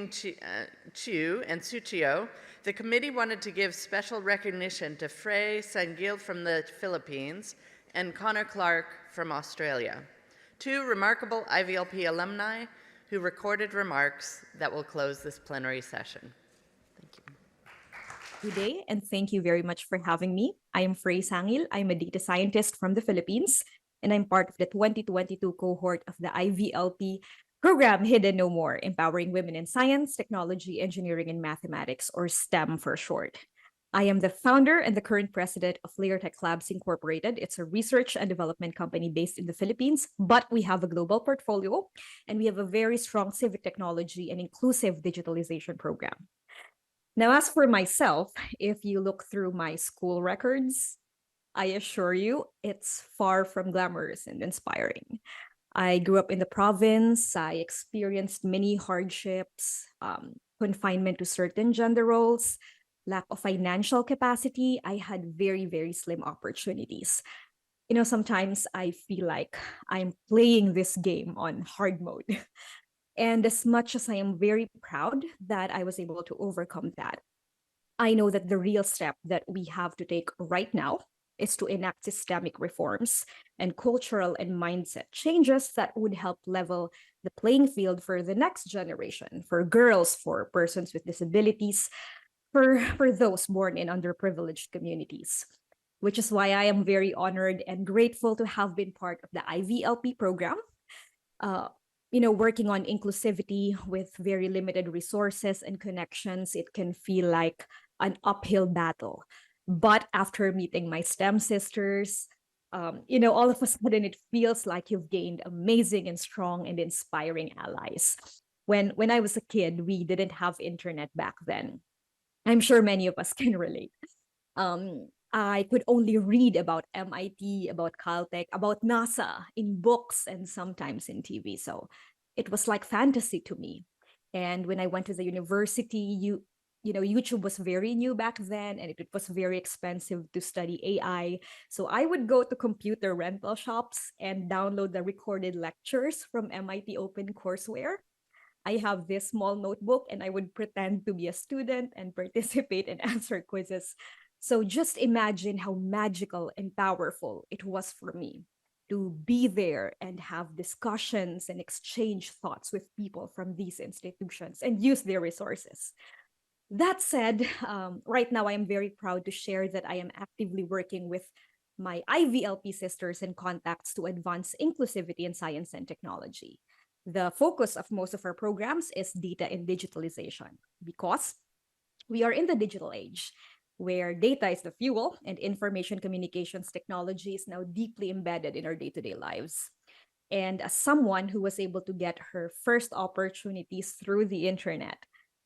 Chiu and Suchio, the committee wanted to give special recognition to FREI SANGIL from the Philippines and Connor Clark from Australia, two remarkable IVLP alumni who recorded remarks that will close this plenary session. Thank you. Good day, and thank you very much for having me. I am FREI SANGIL. I'm a data scientist from the Philippines, and I'm part of the 2022 cohort of the IVLP program Hidden No More, Empowering Women in Science, Technology, Engineering, and Mathematics, or STEM for short. I am the founder and the current president of Layer Tech Labs Incorporated. It's a research and development company based in the Philippines, but we have a global portfolio, and we have a very strong civic technology and inclusive digitalization program. Now, as for myself, if you look through my school records, I assure you it's far from glamorous and inspiring. I grew up in the province. I experienced many hardships, confinement to certain gender roles, lack of financial capacity. I had very, very slim opportunities. Sometimes I feel like I'm playing this game on hard mode. And as much as I am very proud that I was able to overcome that, I know that the real step that we have to take right now is to enact systemic reforms and cultural and mindset changes that would help level the playing field for the next generation, for girls, for persons with disabilities, for those born in underprivileged communities. Which is why I am very honored and grateful to have been part of the IVLP program. Working on inclusivity with very limited resources and connections, it can feel like an uphill battle. But after meeting my STEM sisters, all of a sudden it feels like you've gained amazing and strong and inspiring allies. When I was a kid, we didn't have internet back then. I'm sure many of us can relate. I could only read about MIT, about Caltech, about NASA in books and sometimes in TV. So it was like fantasy to me. And when I went to the university, YouTube was very new back then, and it was very expensive to study AI. So I would go to computer rental shops and download the recorded lectures from MIT OpenCourseWare. I have this small notebook, and I would pretend to be a student and participate and answer quizzes. So just imagine how magical and powerful it was for me to be there and have discussions and exchange thoughts with people from these institutions and use their resources. That said, right now I am very proud to share that I am actively working with my IVLP sisters and contacts to advance inclusivity in science and technology. The focus of most of our programs is data and digitalization because we are in the digital age where data is the fuel and information communications technology is now deeply embedded in our day-to-day lives. And as someone who was able to get her first opportunities through the internet,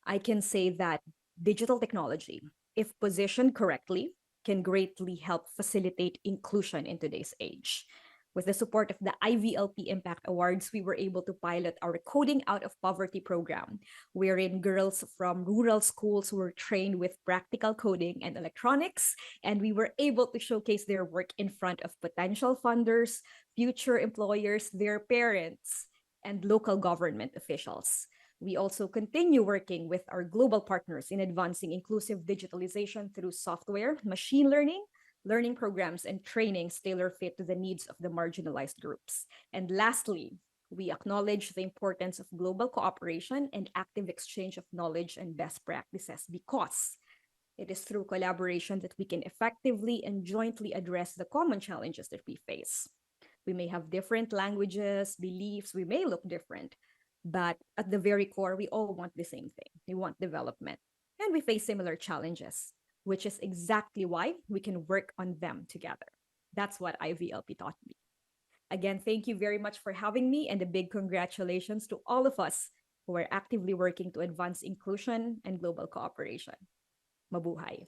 I can say that digital technology, if positioned correctly, can greatly help facilitate inclusion in today's age. With the support of the IVLP Impact Awards, we were able to pilot our Coding Out of Poverty program, wherein girls from rural schools were trained with practical coding and electronics, and we were able to showcase their work in front of potential funders, future employers, their parents, and local government officials. We also continue working with our global partners in advancing inclusive digitalization through software, machine learning programs, and trainings tailor-fit to the needs of the marginalized groups. And lastly, we acknowledge the importance of global cooperation and active exchange of knowledge and best practices because it is through collaboration that we can effectively and jointly address the common challenges that we face. We may have different languages, beliefs, we may look different, but at the very core, we all want the same thing. We want development, and we face similar challenges, which is exactly why we can work on them together. That's what IVLP taught me. Again, thank you very much for having me, and a big congratulations to all of us who are actively working to advance inclusion and global cooperation. Mabuhay.